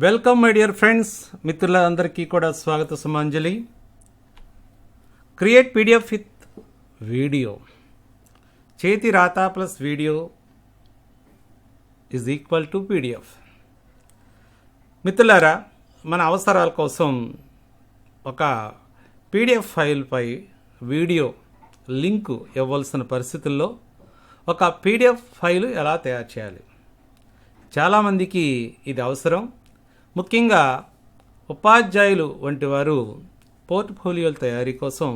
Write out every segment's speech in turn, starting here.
Welcome my dear friends, మిత్రులందరికీ కూడా స్వాగత సుమాంజలి. Create PDF with video. చేతి రాత plus video is equal to PDF. మిత్రులారా, మన అవసరాల కోసం ఒక పీడిఎఫ్ ఫైల్పై వీడియో లింకు ఇవ్వాల్సిన పరిస్థితుల్లో ఒక పీడిఎఫ్ ఫైలు ఎలా తయారు చేయాలి? చాలామందికి ఇది అవసరం. ముఖ్యంగా ఉపాధ్యాయులు వంటి వారు పోర్ట్ఫోలియోల తయారీ కోసం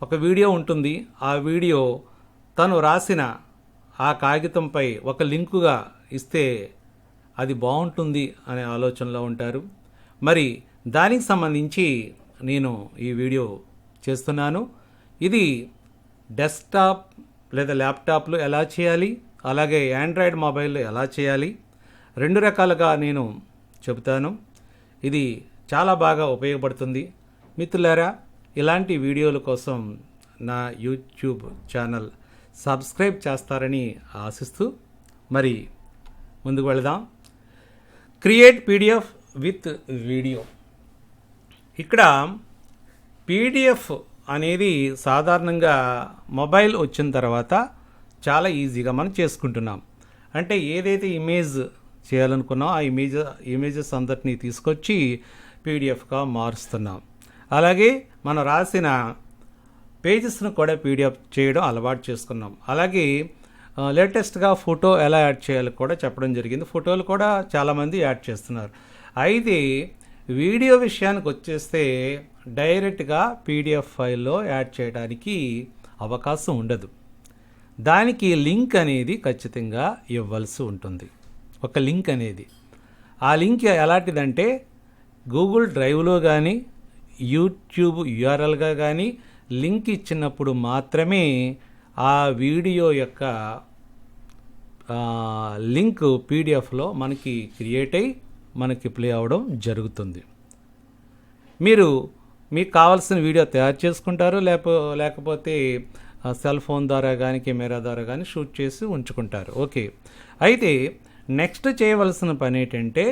ఒక వీడియో ఉంటుంది. ఆ వీడియో తను రాసిన ఆ కాగితంపై ఒక లింకుగా ఇస్తే అది బాగుంటుంది అనే ఆలోచనలో ఉంటారు. మరి దానికి సంబంధించి నేను ఈ వీడియో చేస్తున్నాను. ఇది డెస్క్టాప్ లేదా ల్యాప్టాప్లో ఎలా చేయాలి, అలాగే ఆండ్రాయిడ్ మొబైల్లో ఎలా చేయాలి, రెండు రకాలుగా నేను చెబుతాను. ఇది చాలా బాగా ఉపయోగపడుతుంది. మిత్రులారా, ఇలాంటి వీడియోల కోసం నా యూట్యూబ్ ఛానల్ సబ్స్క్రైబ్ చేస్తారని ఆశిస్తూ మరి ముందుకు వెళదాం. Create PDF with video. ఇక్కడ పీడిఎఫ్ అనేది సాధారణంగా మొబైల్ వచ్చిన తర్వాత చాలా ఈజీగా మనం చేసుకుంటున్నాం. అంటే ఏదైతే ఇమేజ్ చేయాలనుకున్నాం ఆ ఇమేజెస్ అందరినీ తీసుకొచ్చి పీడిఎఫ్గా మారుస్తున్నాం. అలాగే మనం రాసిన పేజెస్ను కూడా పీడిఎఫ్ చేయడం అలవాటు చేసుకున్నాం. అలాగే లేటెస్ట్గా ఫోటో ఎలా యాడ్ చేయాలో కూడా చెప్పడం జరిగింది. ఫోటోలు కూడా చాలామంది యాడ్ చేస్తున్నారు. అయితే వీడియో విషయానికి వచ్చేస్తే డైరెక్ట్గా పీడిఎఫ్ ఫైల్లో యాడ్ చేయడానికి అవకాశం ఉండదు. దానికి లింక్ అనేది ఖచ్చితంగా ఇవ్వాల్సి ఉంటుంది. ఒక లింక్ అనేది, ఆ లింక్ ఎలాంటిదంటే గూగుల్ డ్రైవ్లో కానీ యూట్యూబ్ యూఆర్ఎల్గా కానీ లింక్ ఇచ్చినప్పుడు మాత్రమే ఆ వీడియో యొక్క లింక్ పీడిఎఫ్లో మనకి క్రియేట్ అయ్యి మనకి ప్లే అవ్వడం జరుగుతుంది. మీకు కావాల్సిన వీడియో తయారు చేసుకుంటారు, లేకపోతే సెల్ ఫోన్ ద్వారా కానీ కెమెరా ద్వారా కానీ షూట్ చేసి ఉంచుకుంటారు. ఓకే, అయితే నెక్స్ట్ చేయవలసిన పని ఏంటంటే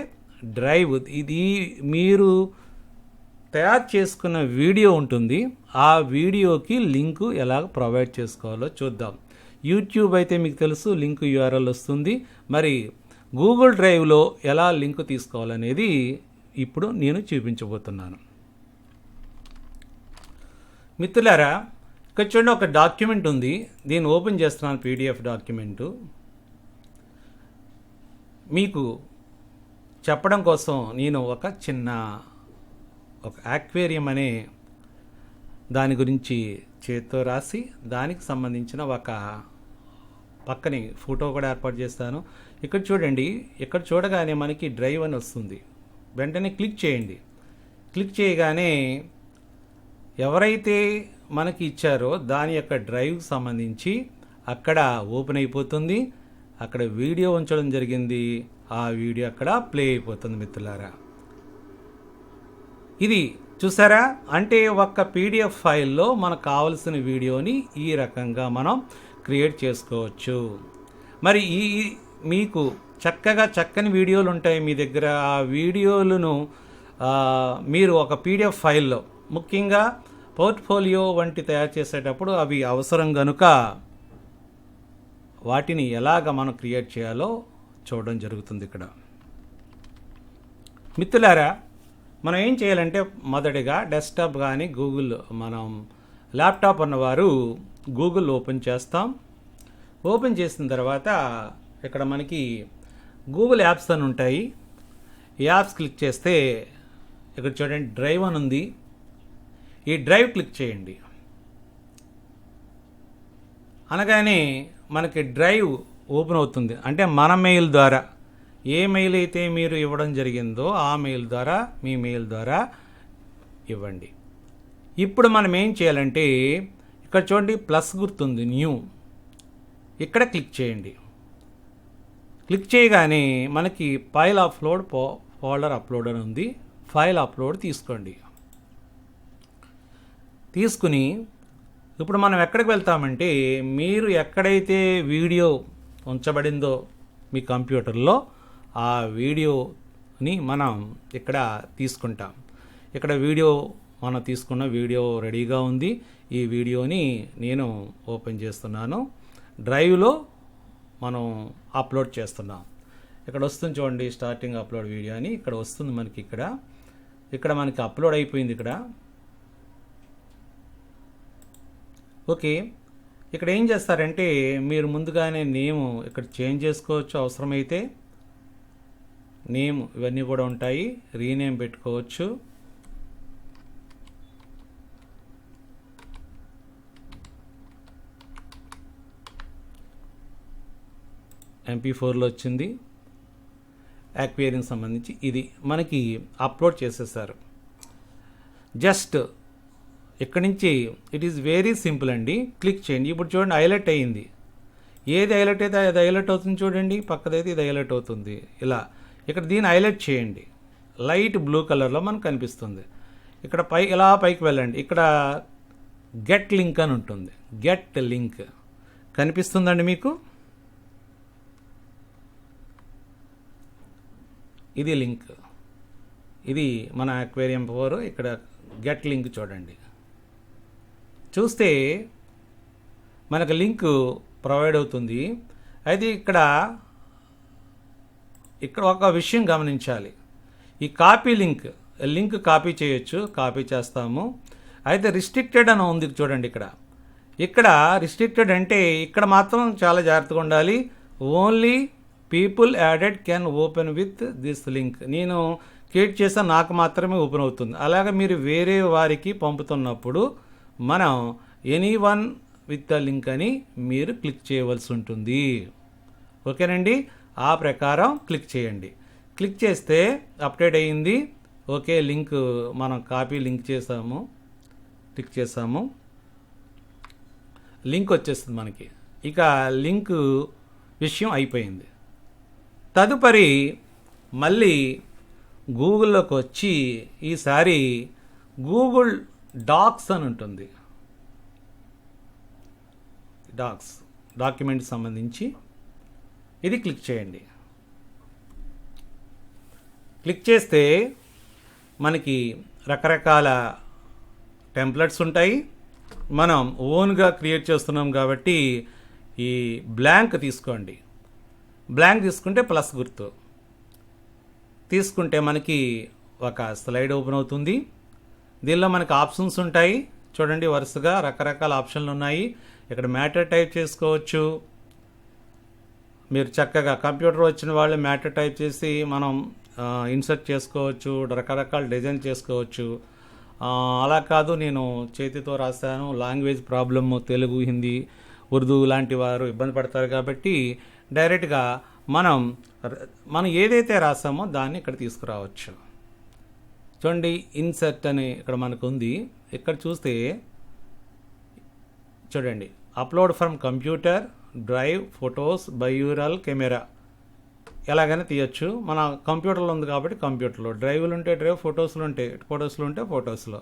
డ్రైవ్. ఇది మీరు తయారు చేసుకున్న వీడియో ఉంటుంది. ఆ వీడియోకి లింకు ఎలా ప్రొవైడ్ చేసుకోవాలో చూద్దాం. యూట్యూబ్ అయితే మీకు తెలుసు, లింక్ యూఆర్ఎల్ వస్తుంది. మరి గూగుల్ డ్రైవ్లో ఎలా లింక్ తీసుకోవాలనేది ఇప్పుడు నేను చూపించబోతున్నాను. మిత్రులారా, ఇక్కడ చూడండి, ఒక డాక్యుమెంట్ ఉంది. దీన్ని ఓపెన్ చేస్తున్నాను, పీడిఎఫ్ డాక్యుమెంటు. మీకు చెప్పడం కోసం నేను ఒక యాక్వేరియం అనే దాని గురించి చేతితో రాసి దానికి సంబంధించిన ఒక పక్కని ఫోటో కూడా ఏర్పాటు చేస్తాను. ఇక్కడ చూడండి, ఇక్కడ చూడగానే మనకి డ్రైవ్ అని వస్తుంది. వెంటనే క్లిక్ చేయండి. క్లిక్ చేయగానే ఎవరైతే మనకి ఇచ్చారో దాని యొక్క డ్రైవ్ సంబంధించి అక్కడ ఓపెన్ అయిపోతుంది. అక్కడ వీడియో ఉంచడం జరిగింది. ఆ వీడియో అక్కడ ప్లే అయిపోతుంది. మిత్రులారా, ఇది చూసారా? అంటే ఒక పీడిఎఫ్ ఫైల్లో మనకు కావలసిన వీడియోని ఈ రకంగా మనం క్రియేట్ చేసుకోవచ్చు. మరి మీకు చక్కని వీడియోలు ఉంటాయి మీ దగ్గర. ఆ వీడియోలను మీరు ఒక పీడిఎఫ్ ఫైల్లో, ముఖ్యంగా పోర్ట్ఫోలియో వంటి తయారు చేసేటప్పుడు అవి అవసరం కనుక వాటిని ఎలాగ మనం క్రియేట్ చేయాలో చూడడం జరుగుతుంది. ఇక్కడ మిత్రులారా, మనం ఏం చేయాలంటే మొదటిగా డెస్క్టాప్ కానీ మనం ల్యాప్టాప్ ఉన్నవారు గూగుల్ ఓపెన్ చేస్తాం. ఓపెన్ చేసిన తర్వాత ఇక్కడ మనకి గూగుల్ యాప్స్ అని ఉంటాయి. ఈ యాప్స్ క్లిక్ చేస్తే ఇక్కడ చూడండి, డ్రైవ్ అని ఉంది. ఈ డ్రైవ్ క్లిక్ చేయండి. అనగానే మనకి డ్రైవ్ ఓపెన్ అవుతుంది. అంటే మన మెయిల్ ద్వారా, ఏ మెయిల్ అయితే మీరు ఇవ్వడం జరిగిందో ఆ మెయిల్ ద్వారా, మీ మెయిల్ ద్వారా ఇవ్వండి. ఇప్పుడు మనం ఏం చేయాలంటే ఇక్కడ చూడండి, ప్లస్ గుర్తుంది, న్యూ, ఇక్కడ క్లిక్ చేయండి. క్లిక్ చేయగానే మనకి ఫైల్ అప్లోడ్, ఫోల్డర్ అప్లోడ్ అని ఉంది. ఫైల్ అప్లోడ్ తీసుకోండి. తీసుకుని ఇప్పుడు మనం ఎక్కడికి వెళ్తామంటే, మీరు ఎక్కడైతే వీడియో ఉంచబడిందో మీ కంప్యూటర్లో ఆ వీడియో వీడియోని మనం ఇక్కడ తీసుకుంటాం. ఇక్కడ వీడియో మనం తీసుకున్న వీడియో రెడీగా ఉంది. ఈ వీడియోని నేను ఓపెన్ చేస్తున్నాను. డ్రైవ్లో మనం అప్లోడ్ చేస్తున్నాం. ఇక్కడ వస్తుంది చూడండి, స్టార్టింగ్ అప్లోడ్ వీడియో అని ఇక్కడ వస్తుంది మనకి. ఇక్కడ మనకి అప్లోడ్ అయిపోయింది ఇక్కడ. ఓకే, ఇక్కడ ఏం చేస్తారంటే మీరు ముందుగానే నేమ్ ఇక్కడ చేంజ్ చేసుకోవచ్చు. అవసరమైతే నేమ్ ఇవన్నీ కూడా ఉంటాయి, రీనేమ్ పెట్టుకోవచ్చు. MP4లో వచ్చింది. యాక్వేరియం సంబంధించి ఇది మనకి అప్లోడ్ చేసేసారు. జస్ట్ ఇక్కడి నుంచి ఇట్ ఈస్ వెరీ సింపుల్ అండి. క్లిక్ చేయండి. ఇప్పుడు చూడండి హైలైట్ అయ్యింది. ఏది హైలైట్ అయితే అది హైలైట్ అవుతుంది చూడండి. పక్కదైతే ఇది హైలైట్ అవుతుంది. ఇలా ఇక్కడ దీన్ని హైలైట్ చేయండి. లైట్ బ్లూ కలర్లో మనకు కనిపిస్తుంది. ఇక్కడ ఇలా పైకి వెళ్ళండి. ఇక్కడ గెట్ లింక్ అని ఉంటుంది. గెట్ లింక్ కనిపిస్తుందండి మీకు. ఇది లింక్, ఇది మన అక్వేరియం 4. ఇక్కడ గెట్ లింక్ చూడండి. చూస్తే మనకు లింక్ ప్రొవైడ్ అవుతుంది. అయితే ఇక్కడ ఒక విషయం గమనించాలి. ఈ కాపీ లింక్ కాపీ చేయొచ్చు, కాపీ చేస్తాము. అయితే రిస్ట్రిక్టెడ్ అని ఉంది చూడండి. ఇక్కడ రిస్ట్రిక్టెడ్ అంటే ఇక్కడ మాత్రం చాలా జాగ్రత్తగా ఉండాలి. Only people added can open with this link. నేను క్రియేట్ చేస్తే నాకు మాత్రమే ఓపెన్ అవుతుంది. అలాగే మీరు వేరే వారికి పంపుతున్నప్పుడు మనం ఎనీవన్ విత్ ద లింక్ అని మీరు క్లిక్ చేయవలసి ఉంటుంది. ఓకేనండి, ఆ ప్రకారం క్లిక్ చేయండి. క్లిక్ చేస్తే అప్డేట్ అయ్యింది. ఓకే, లింక్ మనం కాపీ లింక్ చేసాము, క్లిక్ చేసాము, లింక్ వచ్చేస్తుంది మనకి. ఇక లింక్ విషయం అయిపోయింది. తదుపరి మళ్ళీ గూగుల్లోకి వచ్చి ఈసారి గూగుల్ డాక్స్ అని ఉంటుంది. డాక్యుమెంట్ సంబంధించి ఇది క్లిక్ చేయండి. క్లిక్ చేస్తే మనకి రకరకాల టెంప్లెట్స్ ఉంటాయి. మనం ఓన్గా క్రియేట్ చేస్తున్నాం కాబట్టి ఈ బ్లాంక్ తీసుకోండి. బ్లాంక్ తీసుకుంటే ప్లస్ గుర్తు తీసుకుంటే మనకి ఒక స్లైడ్ ఓపెన్ అవుతుంది. దీనిలో మనకి ఆప్షన్స్ ఉంటాయి చూడండి. వరుసగా రకరకాల ఆప్షన్లు ఉన్నాయి. ఇక్కడ మ్యాటర్ టైప్ చేసుకోవచ్చు. మీరు చక్కగా కంప్యూటర్ వచ్చిన వాళ్ళు మ్యాటర్ టైప్ చేసి మనం ఇన్సర్ట్ చేసుకోవచ్చు, రకరకాల డిజైన్ చేసుకోవచ్చు. అలా కాదు, నేను చేతితో రాశాను, లాంగ్వేజ్ ప్రాబ్లమ్, తెలుగు, హిందీ, ఉర్దూ లాంటి వారు ఇబ్బంది పడతారు కాబట్టి డైరెక్ట్గా మనం ఏదైతే రాసామో దాన్ని ఇక్కడ తీసుకురావచ్చు. చూడండి, ఇన్సర్ట్ అని ఇక్కడ మనకు ఉంది. ఇక్కడ చూస్తే చూడండి, upload from computer, drive, photos, బయోరల్, కెమెరా ఎలాగైనా తీయచ్చు. మన కంప్యూటర్లో ఉంది కాబట్టి కంప్యూటర్లో, డ్రైవ్లు ఉంటే డ్రైవ్, ఫొటోస్లో ఉంటే ఫొటోస్లో.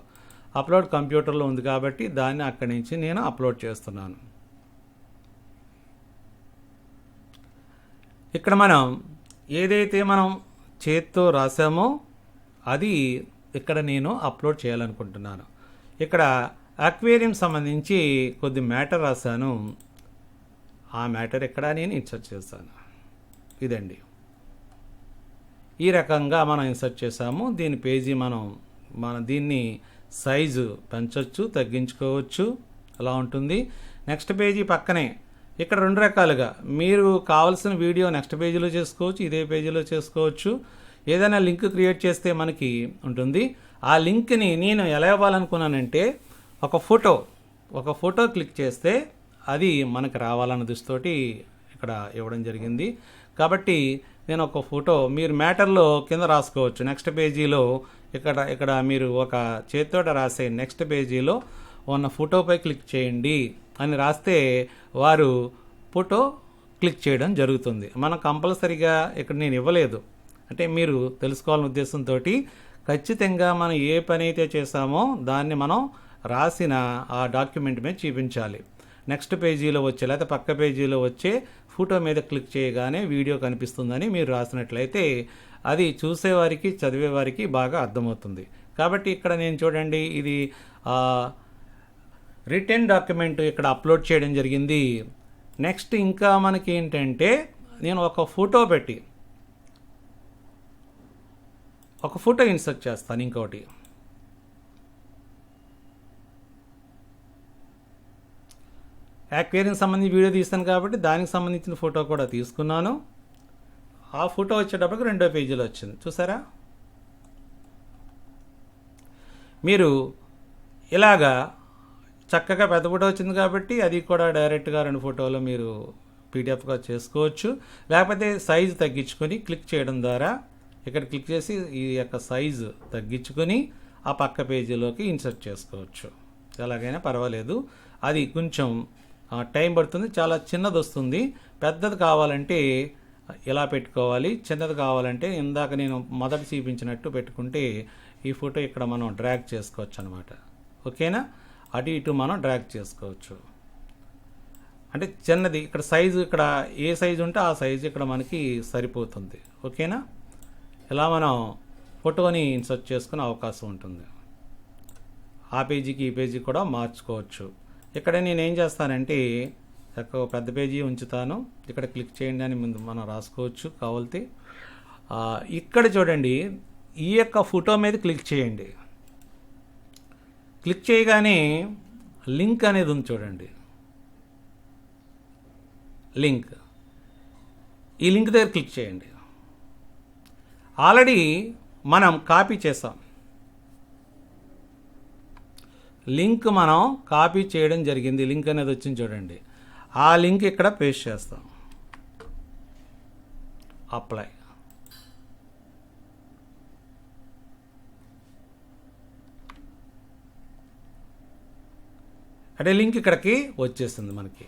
అప్లోడ్ కంప్యూటర్లో ఉంది కాబట్టి దాన్ని అక్కడి నుంచి నేను అప్లోడ్ చేస్తున్నాను. ఇక్కడ మనం ఏదైతే మనం చేత్తో రాసామో అది ఇక్కడ నేను అప్లోడ్ చేయాలనుకుంటున్నాను. ఇక్కడ అక్వేరియం సంబంధించి కొద్ది మ్యాటర్ రాశాను. ఆ మ్యాటర్ ఇక్కడ నేను ఇన్సర్ట్ చేస్తాను. ఇదండి, ఈ రకంగా మనం ఇన్సర్ట్ చేసాము. దీని పేజీ మనం దీన్ని సైజు పెంచవచ్చు, తగ్గించుకోవచ్చు, అలా ఉంటుంది. నెక్స్ట్ పేజీ పక్కనే ఇక్కడ 2 రకాలుగా మీరు కావాల్సిన వీడియో నెక్స్ట్ పేజీలో చేసుకోవచ్చు, ఇదే పేజీలో చేసుకోవచ్చు. ఏదైనా లింక్ క్రియేట్ చేస్తే మనకి ఉంటుంది. ఆ లింక్ని నేను ఎలా ఇవ్వాలనుకున్నానంటే ఒక ఫోటో క్లిక్ చేస్తే అది మనకు రావాలన్న దృష్టితోటి ఇక్కడ ఇవ్వడం జరిగింది. కాబట్టి నేను ఒక ఫోటో మీరు మ్యాటర్లో కింద రాసుకోవచ్చు. నెక్స్ట్ పేజీలో ఇక్కడ మీరు ఒక చేతితోట రాసే నెక్స్ట్ పేజీలో ఉన్న ఫోటోపై క్లిక్ చేయండి అని రాస్తే వారు ఫోటో క్లిక్ చేయడం జరుగుతుంది. మనం కంపల్సరీగా ఇక్కడ నేను ఇవ్వలేదు, అంటే మీరు తెలుసుకోవాలనే ఉద్దేశంతో ఖచ్చితంగా మనం ఏ పని అయితే చేసామో దాన్ని మనం రాసిన ఆ డాక్యుమెంట్ మీద చూపించాలి. నెక్స్ట్ పేజీలో వచ్చే లేకపోతే పక్క పేజీలో వచ్చే ఫోటో మీద క్లిక్ చేయగానే వీడియో కనిపిస్తుందని మీరు రాసినట్లయితే అది చూసేవారికి చదివేవారికి బాగా అర్థమవుతుంది. కాబట్టి ఇక్కడ నేను చూడండి ఇది రిటర్న్ డాక్యుమెంట్ ఇక్కడ అప్లోడ్ చేయడం జరిగింది. నెక్స్ట్ ఇంకా మనకి ఏంటంటే నేను ఒక ఫోటో ఇన్సర్ట్ చేస్తాను. ఇంకోటి యాక్వేరియం సంబంధించి వీడియో తీస్తాను కాబట్టి దానికి సంబంధించిన ఫోటో కూడా తీసుకున్నాను. ఆ ఫోటో వచ్చేటప్పటికి 2వ పేజీలో వచ్చింది. చూసారా? మీరు ఇలాగా చక్కగా పెద్ద ఫోటో వచ్చింది కాబట్టి అది కూడా డైరెక్ట్గా 2 ఫోటోలు మీరు పీడిఎఫ్గా చేసుకోవచ్చు. లేకపోతే సైజు తగ్గించుకొని క్లిక్ చేయడం ద్వారా ఇక్కడ క్లిక్ చేసి ఈ యొక్క సైజు తగ్గించుకొని ఆ పక్క పేజీలోకి ఇన్సర్ట్ చేసుకోవచ్చు. ఎలాగైనా పర్వాలేదు. అది కొంచెం టైం పడుతుంది, చాలా చిన్నది వస్తుంది. పెద్దది కావాలంటే ఇలా పెట్టుకోవాలి, చిన్నది కావాలంటే ఇందాక నేను మొదట చూపించినట్టు పెట్టుకుంటే ఈ ఫోటో ఇక్కడ మనం డ్రాగ్ చేసుకోవచ్చు అనమాట. ఓకేనా? అటు ఇటు మనం డ్రాగ్ చేసుకోవచ్చు. అంటే చిన్నది ఇక్కడ సైజు, ఇక్కడ ఏ సైజు ఉంటే ఆ సైజు ఇక్కడ మనకి సరిపోతుంది. ఓకేనా? ఇలా మనం ఫోటోని ఇన్సర్ట్ చేసుకునే అవకాశం ఉంటుంది. ఆ పేజీకి ఈ పేజీ కూడా మార్చుకోవచ్చు. ఇక్కడ నేను ఏం చేస్తానంటే పెద్ద పేజీ ఉంచుతాను. ఇక్కడ క్లిక్ చేయండి అని ముందు మనం రాసుకోవచ్చు కావాలితే. ఇక్కడ చూడండి, ఈ యొక్క ఫోటో మీద క్లిక్ చేయండి. క్లిక్ చేయగానే లింక్ అనేది ఉంది చూడండి, లింక్. ఈ లింక్ దగ్గర క్లిక్ చేయండి. ఆల్రెడీ మనం కాపీ చేసాం, లింక్ మనం కాపీ చేయడం జరిగింది. లింక్ అనేది వచ్చింది చూడండి, ఆ లింక్ ఇక్కడ పేస్ట్ చేస్తాం. అప్లై. అంటే లింక్ ఇక్కడికి వచ్చేస్తుంది మనకి.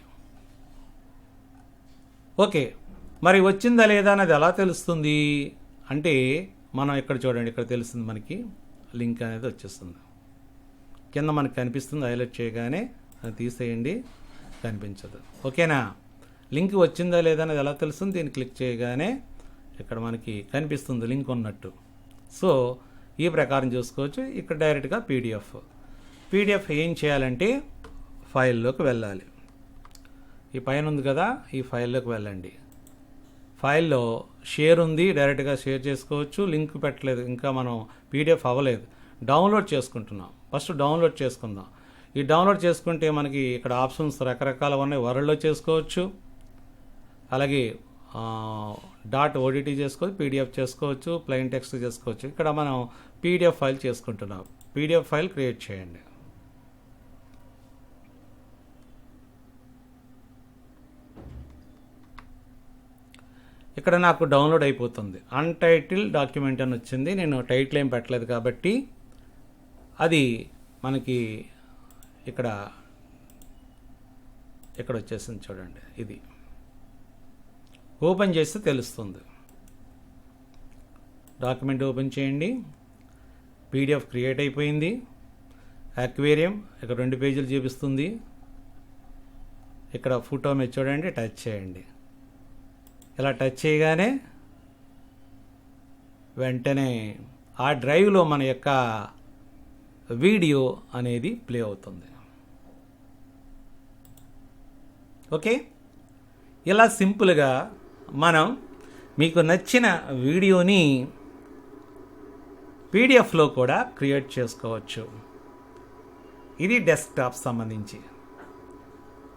ఓకే, మరి వచ్చిందా లేదా అనేది ఎలా తెలుస్తుంది అంటే మనం ఇక్కడ చూడండి, ఇక్కడ తెలుస్తుంది మనకి లింక్ అనేది వచ్చేస్తుంది. కింద మనకి కనిపిస్తుంది, హైలైట్ చేయగానే అది తీసేయండి, కనిపించదు. ఓకేనా? లింక్ వచ్చిందా లేదా అనేది ఎలా తెలుస్తుంది? దీన్ని క్లిక్ చేయగానే ఇక్కడ మనకి కనిపిస్తుంది లింక్ ఉన్నట్టు. సో ఈ ప్రకారం చూసుకోవచ్చు. ఇక్కడ డైరెక్ట్గా పీడిఎఫ్ ఏం చేయాలంటే ఫైల్లోకి వెళ్ళాలి. ఈ పైన ఉంది కదా, ఈ ఫైల్లోకి వెళ్ళండి. ఫైల్లో షేర్ ఉంది, డైరెక్ట్గా షేర్ చేసుకోవచ్చు. లింక్ పెట్టలేదు, ఇంకా మనం పీడిఎఫ్ అవ్వలేదు, డౌన్లోడ్ చేసుకుంటున్నాం. ఫస్ట్ డౌన్లోడ్ చేసుకుందాం. ఈ డౌన్లోడ్ చేసుకుంటే మనకి ఇక్కడ ఆప్షన్స్ రకరకాల ఉన్నాయి. వర్డ్లో చేసుకోవచ్చు, అలాగే .odt చేసుకోవచ్చు, పీడిఎఫ్ చేసుకోవచ్చు, ప్లెయిన్ టెక్స్ట్ చేసుకోవచ్చు. ఇక్కడ మనం పీడిఎఫ్ ఫైల్ చేసుకుంటున్నాం. పీడిఎఫ్ ఫైల్ క్రియేట్ చేయండి. ఇక్కడ నాకు డౌన్లోడ్ అయిపోతుంది. అన్టైటిల్ డాక్యుమెంట్ అని వచ్చింది. నేను టైటిల్ ఏం పెట్టలేదు కాబట్టి అది మనకి ఇక్కడ వచ్చేసింది చూడండి. ఇది ఓపెన్ చేస్తే తెలుస్తుంది. డాక్యుమెంట్ ఓపెన్ చేయండి. పీడిఎఫ్ క్రియేట్ అయిపోయింది. యాక్వేరియం ఇక్కడ 2 పేజీలు చూపిస్తుంది. ఇక్కడ ఫోటో మీద చూడండి, టచ్ చేయండి. ఇలా టచ్ చేయగానే వెంటనే ఆ డ్రైవ్లో మన యొక్క వీడియో అనేది ప్లే అవుతుంది. ఓకే, ఇలా సింపుల్గా మనం మీకు నచ్చిన వీడియోని పీడిఎఫ్లో కూడా క్రియేట్ చేసుకోవచ్చు. ఇది డెస్క్టాప్ సంబంధించి.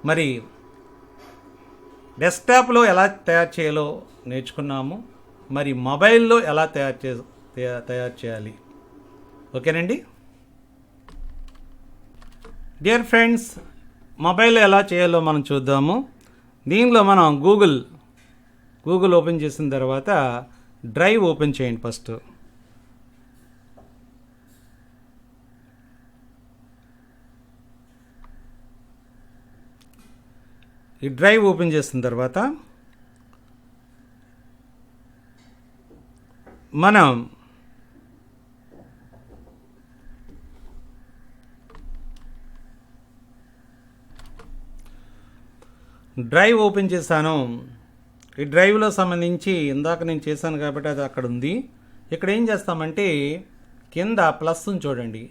మరి డెస్క్టాప్లో ఎలా తయారు చేయాలో నేర్చుకున్నాము. మరి మొబైల్లో ఎలా తయారు చేయాలి. ఓకేనండి డియర్ ఫ్రెండ్స్, మొబైల్లో ఎలా చేయాలో మనం చూద్దాము. దీనిలో మనం గూగుల్ ఓపెన్ చేసిన తర్వాత డ్రైవ్ ఓపెన్ చేయండి. ఫస్ట్ ఈ డ్రైవ్ ఓపెన్ చేసిన తర్వాత మనం డ్రైవ్ ఓపెన్ చేశాను. ఈ డ్రైవ్లో సంబంధించి ఇందాక నేను చేశాను కాబట్టి అది అక్కడ ఉంది. ఇక్కడ ఏం చేస్తామంటే కింద ప్లస్ చూడండి,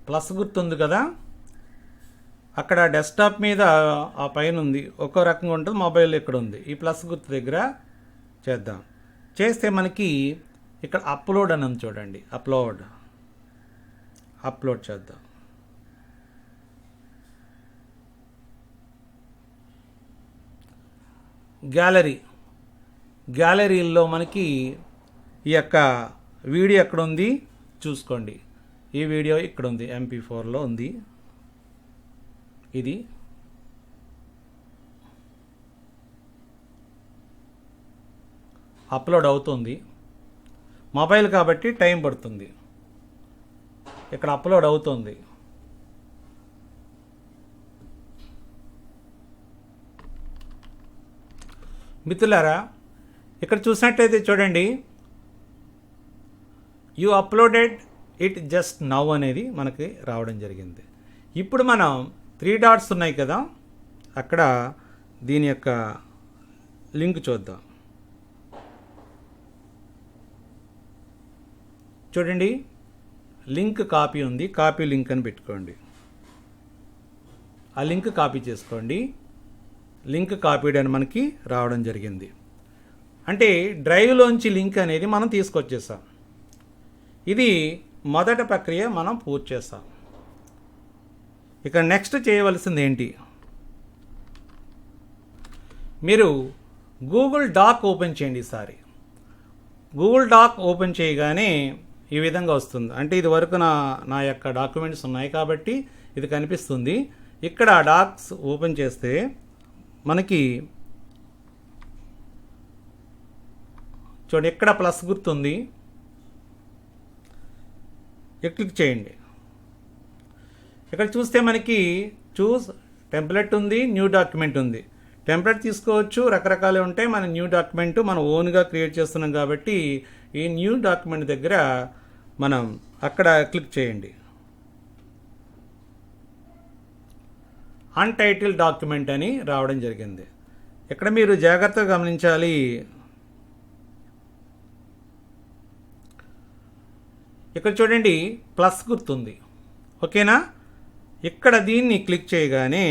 ప్లస్ గుర్తుంది కదా, అక్కడ డెస్క్టాప్ మీద ఆ పైన ఉంది, ఒక్కో రకంగా ఉంటుంది. మొబైల్ ఇక్కడ ఉంది. ఈ ప్లస్ గుర్తు దగ్గర చేద్దాం. చేస్తే మనకి ఇక్కడ అప్లోడ్ అని ఉంది చూడండి, అప్లోడ్ చేద్దాం. గ్యాలరీలో మనకి ఈ యొక్క వీడియో ఎక్కడ ఉంది చూసుకోండి. ఈ వీడియో ఇక్కడ ఉంది, MP4లో ఉంది. ఇది అప్లోడ్ అవుతుంది. మొబైల్ కాబట్టి టైం పడుతుంది. ఇక్కడ అప్లోడ్ అవుతుంది. మిత్రులారా, ఇక్కడ చూసినట్లయితే చూడండి, you uploaded it just now అనేది మనకి రావడం జరిగింది. ఇప్పుడు మనం 3 డాట్స్ ఉన్నాయి కదా, అక్కడ దీని యొక్క లింక్ చూద్దాం. చూడండి, లింక్ కాపీ ఉంది, కాపీ లింక్ అని పెట్టుకోండి. ఆ లింక్ కాపీ చేసుకోండి. లింక్ కాపీడ్ అని మనకి రావడం జరిగింది. అంటే డ్రైవ్లోంచి లింక్ అనేది మనం తీసుకొచ్చేసాం. ఇది మొదటి ప్రక్రియ మనం పూర్తి చేస్తాం. ఇక నెక్స్ట్ చేయవలసింది ఏంటి, మీరు గూగుల్ డాక్ ఓపెన్ చేయండి. ఈసారి గూగుల్ డాక్ ఓపెన్ చేయగానే ఈ విధంగా వస్తుంది. అంటే ఇది వరకు నా యొక్క డాక్యుమెంట్స్ ఉన్నాయి కాబట్టి ఇది కనిపిస్తుంది. ఇక్కడ డాక్స్ ఓపెన్ చేస్తే మనకి చూడండి, ఇక్కడ ప్లస్ గుర్తుంది, క్లిక్ చేయండి. ఇక్కడ చూస్తే మనకి చూస్ టెంప్లెట్ ఉంది, న్యూ డాక్యుమెంట్ ఉంది. టెంప్లెట్ తీసుకోవచ్చు, రకరకాలు ఉంటాయి. మన న్యూ డాక్యుమెంట్ మనం ఓన్గా క్రియేట్ చేస్తున్నాం కాబట్టి ఈ న్యూ డాక్యుమెంట్ దగ్గర మనం అక్కడ క్లిక్ చేయండి. అన్టైటిల్ డాక్యుమెంట్ అని రావడం జరిగింది. ఇక్కడ మీరు జాగ్రత్తగా గమనించాలి. ఇక్కడ చూడండి, ప్లస్ గుర్తుంది, ఓకేనా. ఇక్కడ దీన్ని క్లిక్ చేయగానే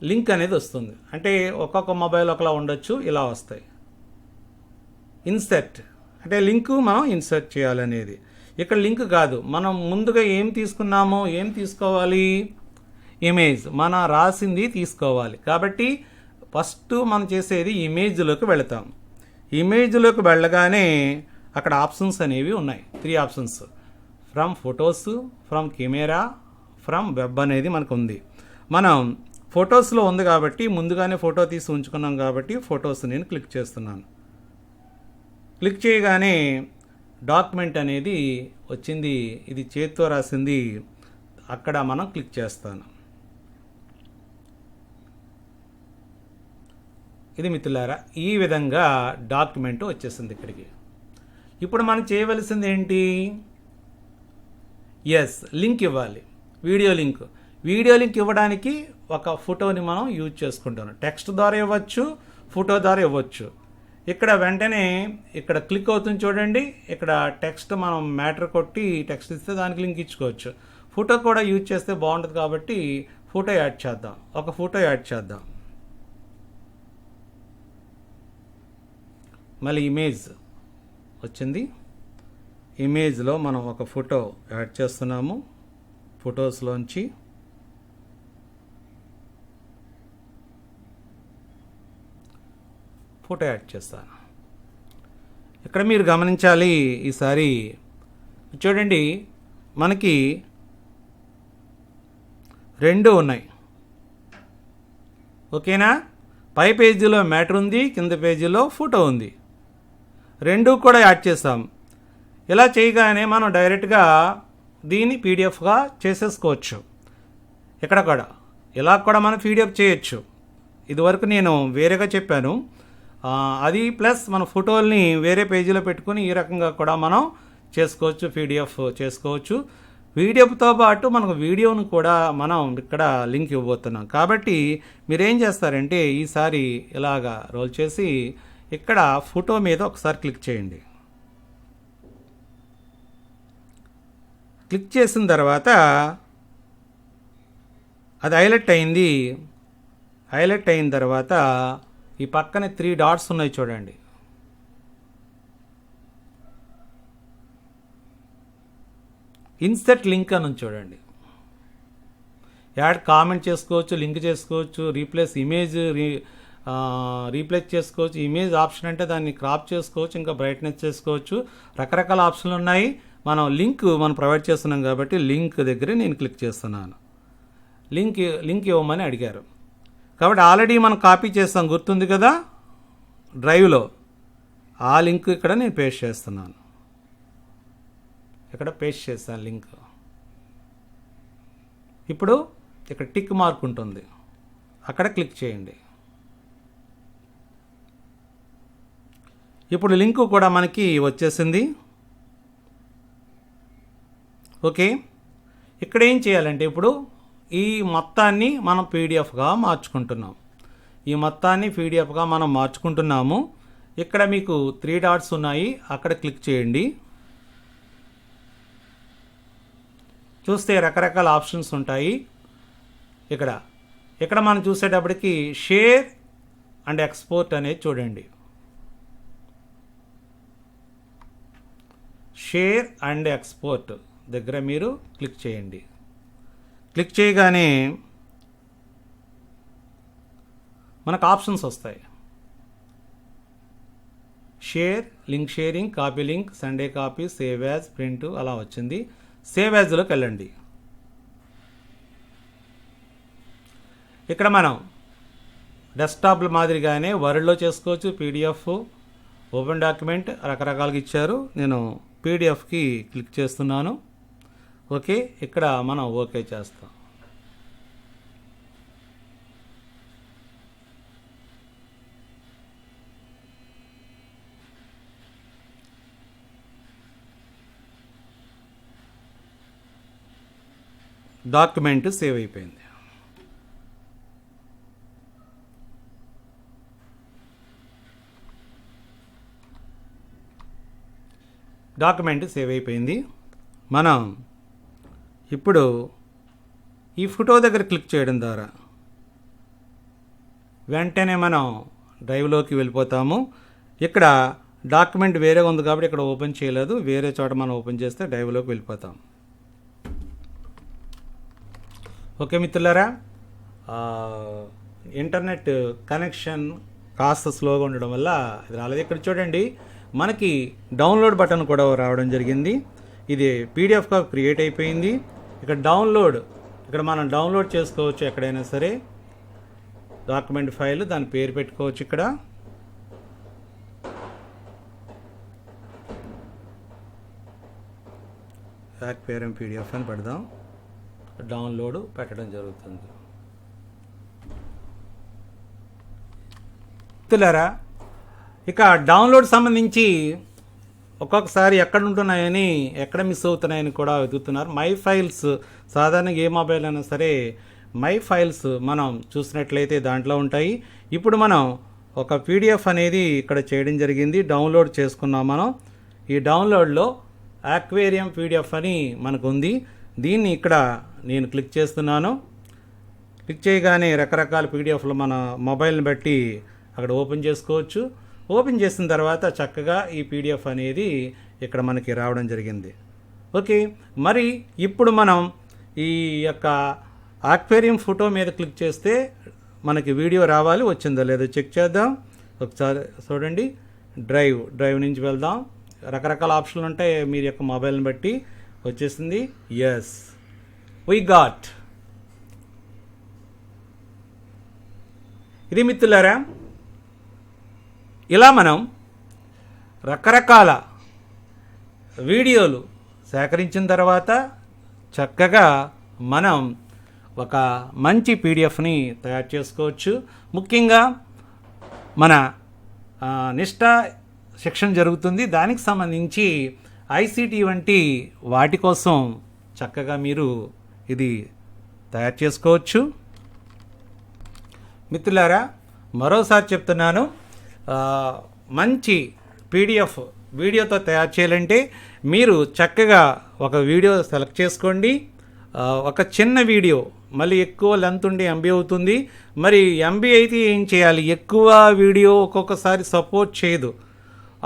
లింక్ అనేది వస్తుంది. అంటే ఒక్కొక్క మొబైల్ ఒకలా ఉండొచ్చు, ఇలా వస్తాయి. ఇన్సర్ట్ అంటే లింకు మనం ఇన్సర్ట్ చేయాలనేది. ఇక్కడ లింక్ కాదు, మనం ముందుగా ఏం తీసుకున్నామో ఏం తీసుకోవాలి, ఇమేజ్ మనం రాసింది తీసుకోవాలి. కాబట్టి ఫస్ట్ మనం చేసేది ఇమేజ్లోకి వెళతాం. ఇమేజ్లోకి వెళ్ళగానే అక్కడ ఆప్షన్స్ అనేవి ఉన్నాయి, 3 options. From photos, from camera, from web అనేది మనకు ఉంది. మనం ఫొటోస్లో ఉంది కాబట్టి ముందుగానే ఫోటో తీసి ఉంచుకున్నాం కాబట్టి ఫొటోస్ నేను క్లిక్ చేస్తున్నాను. క్లిక్ చేయగానే డాక్యుమెంట్ అనేది వచ్చింది. ఇది చేతితో రాసింది, అక్కడ మనం క్లిక్ చేస్తాను. ఇది మిత్రులారా, ఈ విధంగా డాక్యుమెంట్ వచ్చేసింది ఇక్కడికి. ఇప్పుడు మనం చేయవలసింది ఏంటి, లింక్ ఇవ్వాలి. వీడియో లింక్ ఇవ్వడానికి ఒక ఫోటోని మనం యూజ్ చేసుకుంటాం. టెక్స్ట్ ద్వారా ఇవ్వచ్చు, ఫోటో ద్వారా ఇవ్వచ్చు. ఇక్కడ వెంటనే ఇక్కడ క్లిక్ అవుతుంది చూడండి, ఇక్కడ టెక్స్ట్ మనం మ్యాటర్ కొట్టి టెక్స్ట్ ఇస్తే దానికి లింక్ ఇచ్చుకోవచ్చు. ఫోటో కూడా యూజ్ చేస్తే బాగుంటుంది కాబట్టి ఫోటో యాడ్ చేద్దాం. ఒక ఫోటో యాడ్ చేద్దాం. మళ్ళీ ఇమేజ్ వచ్చింది. ఇమేజ్లో మనం ఒక ఫోటో యాడ్ చేస్తున్నాము. ఫొటోస్లోంచి ఫోటో యాడ్ చేస్తాను. ఇక్కడ మీరు గమనించాలి, ఈసారి చూడండి మనకి 2 ఉన్నాయి, ఓకేనా. పై పేజీలో మ్యాటర్ ఉంది, కింద పేజీలో ఫోటో ఉంది. 2 కూడా యాడ్ చేస్తాం. ఇలా చేయగానే మనం డైరెక్ట్గా దీన్ని పీడిఎఫ్గా చేసేసుకోవచ్చు. ఇక్కడ కూడా ఇలా కూడా మనం పీడిఎఫ్ చేయొచ్చు. ఇదివరకు నేను వేరేగా చెప్పాను, అది ప్లస్ మన ఫోటోల్ని వేరే పేజీలో పెట్టుకుని ఈ రకంగా కూడా మనం చేసుకోవచ్చు, పీడిఎఫ్ చేసుకోవచ్చు. పీడిఎఫ్తో పాటు మనకు వీడియోను కూడా మనం ఇక్కడ లింక్ ఇవ్వబోతున్నాం. కాబట్టి మీరేం చేస్తారంటే ఈసారి ఇలాగా రోల్ చేసి ఇక్కడ ఫోటో మీద ఒకసారి క్లిక్ చేయండి. క్లిక్ చేసిన తర్వాత అది హైలైట్ అయింది. హైలైట్ అయిన తర్వాత ఈ పక్కన 3 డాట్స్ ఉన్నాయి చూడండి. ఇన్సర్ట్ లింక్ అని చూడండి. యాడ్ కామెంట్ చేసుకోవచ్చు, లింక్ చేసుకోవచ్చు, రీప్లేస్ ఇమేజ్ రీప్లేస్ చేసుకోవచ్చు. ఇమేజ్ ఆప్షన్ అంటే దాన్ని క్రాప్ చేసుకోవచ్చు, ఇంకా బ్రైట్నెస్ చేసుకోవచ్చు. రకరకాల ఆప్షన్లు ఉన్నాయి. మనం ప్రొవైడ్ చేస్తున్నాం కాబట్టి లింక్ దగ్గర నేను క్లిక్ చేస్తున్నాను. లింక్ ఇవ్వమని అడిగారు కాబట్టి ఆల్రెడీ మనం కాపీ చేస్తాం, గుర్తుంది కదా డ్రైవ్లో. ఆ లింక్ ఇక్కడ నేను పేస్ట్ చేస్తున్నాను. ఇక్కడ పేస్ట్ చేస్తాను లింక్. ఇప్పుడు ఇక్కడ టిక్ మార్క్ ఉంటుంది, అక్కడ క్లిక్ చేయండి. ఇప్పుడు లింక్ కూడా మనకి వచ్చేసింది. ఓకే, ఇక్కడ ఏం చేయాలంటే ఇప్పుడు ఈ మొత్తాన్ని మనం పీడిఎఫ్గా మార్చుకుంటున్నాం. ఈ మొత్తాన్ని పీడిఎఫ్గా మనం మార్చుకుంటున్నాము. ఇక్కడ మీకు 3 డాట్స్ ఉన్నాయి, అక్కడ క్లిక్ చేయండి. చూస్తే రకరకాల ఆప్షన్స్ ఉంటాయి. ఇక్కడ మనం చూసేటప్పటికి షేర్ అండ్ ఎక్స్పోర్ట్ అనేది చూడండి. షేర్ అండ్ ఎక్స్పోర్ట్ దగ్గర మీరు క్లిక్ చేయండి. క్లిక్ చేయగానే మనకు ఆప్షన్స్ వస్తాయి. Share, link sharing, copy link, Sunday copy, save as, print అలా వచ్చింది. సేవ్ యాజ్లోకి వెళ్ళండి. ఇక్కడ మనం డెస్క్టాప్ల మాదిరిగానే వర్డ్లో చేసుకోవచ్చు. పీడిఎఫ్, ఓపెన్ డాక్యుమెంట్ రకరకాలుగా ఇచ్చారు. నేను పీడిఎఫ్కి క్లిక్ చేస్తున్నాను. ఓకే, ఇక్కడ మనం ఓకే చేస్తాం. డాక్యుమెంట్ సేవ్ అయిపోయింది. డాక్యుమెంట్ సేవ్ అయిపోయింది. మనం ఇప్పుడు ఈ ఫోటో దగ్గర క్లిక్ చేయడం ద్వారా వెంటనే మనం డ్రైవ్లోకి వెళ్ళిపోతాము. ఇక్కడ డాక్యుమెంట్ వేరేగా ఉంది కాబట్టి ఇక్కడ ఓపెన్ చేయలేదు. వేరే చోట మనం ఓపెన్ చేస్తే డ్రైవ్లోకి వెళ్ళిపోతాం. ఓకే మిత్రులారా, ఇంటర్నెట్ కనెక్షన్ కాస్త స్లోగా ఉండడం వల్ల ఇది రాలేదు. ఇక్కడ చూడండి, మనకి డౌన్లోడ్ బటన్ కూడా రావడం జరిగింది. ఇది పీడిఎఫ్గా క్రియేట్ అయిపోయింది. ఇక్కడ ఇక్కడ మనం డౌన్లోడ్ చేసుకోవచ్చు. ఎక్కడైనా సరే డాక్యుమెంట్ ఫైల్, దాని పేరు పెట్టుకోవచ్చు. ఇక్కడ యాక్వేరియం పీడిఎఫ్ అని పెడదాం. డౌన్లోడ్ పెట్టడం జరుగుతుంది. మిత్రులారా, ఇక డౌన్లోడ్ సంబంధించి ఒక్కొక్కసారి ఎక్కడ ఉంటున్నాయని, ఎక్కడ మిస్ అవుతున్నాయని కూడా వెతుకుతున్నారు. మై ఫైల్స్, సాధారణంగా ఏ మొబైల్ అయినా సరే మై ఫైల్స్ మనం చూసినట్లయితే దాంట్లో ఉంటాయి. ఇప్పుడు మనం ఒక పీడిఎఫ్ అనేది ఇక్కడ చేయడం జరిగింది, డౌన్లోడ్ చేసుకున్నాం మనం. ఈ డౌన్లోడ్లో యాక్వేరియం పీడిఎఫ్ అని మనకు ఉంది. దీన్ని ఇక్కడ నేను క్లిక్ చేస్తున్నాను. క్లిక్ చేయగానే రకరకాల పీడిఎఫ్లు మన మొబైల్ని బట్టి అక్కడ ఓపెన్ చేసుకోవచ్చు. ఓపెన్ చేసిన తర్వాత చక్కగా ఈ పీడిఎఫ్ అనేది ఇక్కడ మనకి రావడం జరిగింది. ఓకే, మరి ఇప్పుడు మనం ఈ యొక్క యాక్వేరియం ఫోటో మీద క్లిక్ చేస్తే మనకి వీడియో రావాలి. వచ్చిందో లేదో చెక్ చేద్దాం. ఒకసారి చూడండి. డ్రైవ్ నుంచి వెళ్దాం. రకరకాల ఆప్షన్లు ఉంటాయి, మీరు యొక్క మొబైల్ని బట్టి. వచ్చేసింది. Yes, we got. ఇది మిత్రులారా, ఇలా మనం రకరకాల వీడియోలు సేకరించిన తర్వాత చక్కగా మనం ఒక మంచి పీడిఎఫ్ని తయారు చేసుకోవచ్చు. ముఖ్యంగా మన నిష్ఠా శిక్షణ జరుగుతుంది. దానికి సంబంధించి ఐసిటి వంటి వాటి కోసం చక్కగా మీరు ఇది తయారు చేసుకోవచ్చు. మిత్రులారా, మరోసారి చెప్తున్నాను, మంచి పీడిఎఫ్ వీడియోతో తయారు చేయాలంటే మీరు చక్కగా ఒక వీడియో సెలెక్ట్ చేసుకోండి. ఒక చిన్న వీడియో, మళ్ళీ ఎక్కువ లెంత్ ఉండి ఎంబీ అవుతుంది. మరి ఎంబీ అయితే ఏం చేయాలి, ఎక్కువ వీడియో ఒక్కొక్కసారి సపోర్ట్ చేయదు.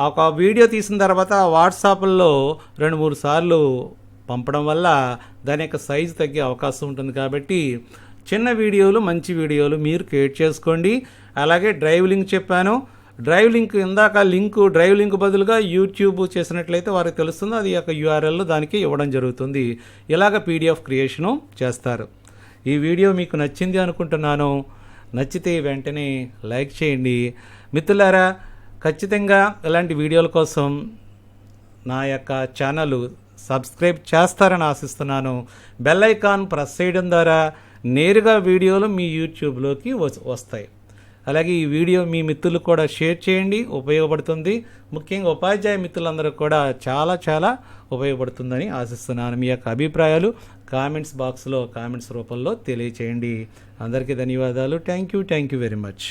ఒక వీడియో తీసిన తర్వాత వాట్సాప్లో 2-3 సార్లు పంపడం వల్ల దాని యొక్క సైజు తగ్గే అవకాశం ఉంటుంది. కాబట్టి చిన్న వీడియోలు, మంచి వీడియోలు మీరు క్రియేట్ చేసుకోండి. అలాగే డ్రైవ్ లింక్ చెప్పాను, డ్రైవ్ లింక్ ఇందాక డ్రైవ్ లింక్ బదులుగా యూట్యూబ్ చేసినట్లయితే వారికి తెలుస్తుంది, అది యొక్క యూఆర్ఎల్ దానికి ఇవ్వడం జరుగుతుంది. ఇలాగ పీడిఎఫ్ క్రియేషను చేస్తారు. ఈ వీడియో మీకు నచ్చింది అనుకుంటున్నాను. నచ్చితే వెంటనే లైక్ చేయండి. మిత్రులారా, ఖచ్చితంగా ఇలాంటి వీడియోల కోసం నా యొక్క ఛానల్ సబ్స్క్రైబ్ చేస్తారని ఆశిస్తున్నాను. బెల్ ఐకాన్ ప్రెస్ చేయడం ద్వారా నేరుగా వీడియోలు మీ యూట్యూబ్లోకి వస్తాయి. అలాగే ఈ వీడియో మీ మిత్రులకు కూడా షేర్ చేయండి, ఉపయోగపడుతుంది. ముఖ్యంగా ఉపాధ్యాయ మిత్రులందరూ కూడా చాలా చాలా ఉపయోగపడుతుందని ఆశిస్తున్నాను. మీ యొక్క అభిప్రాయాలు కామెంట్స్ బాక్స్లో కామెంట్స్ రూపంలో తెలియచేయండి. అందరికీ ధన్యవాదాలు. Thank you very much.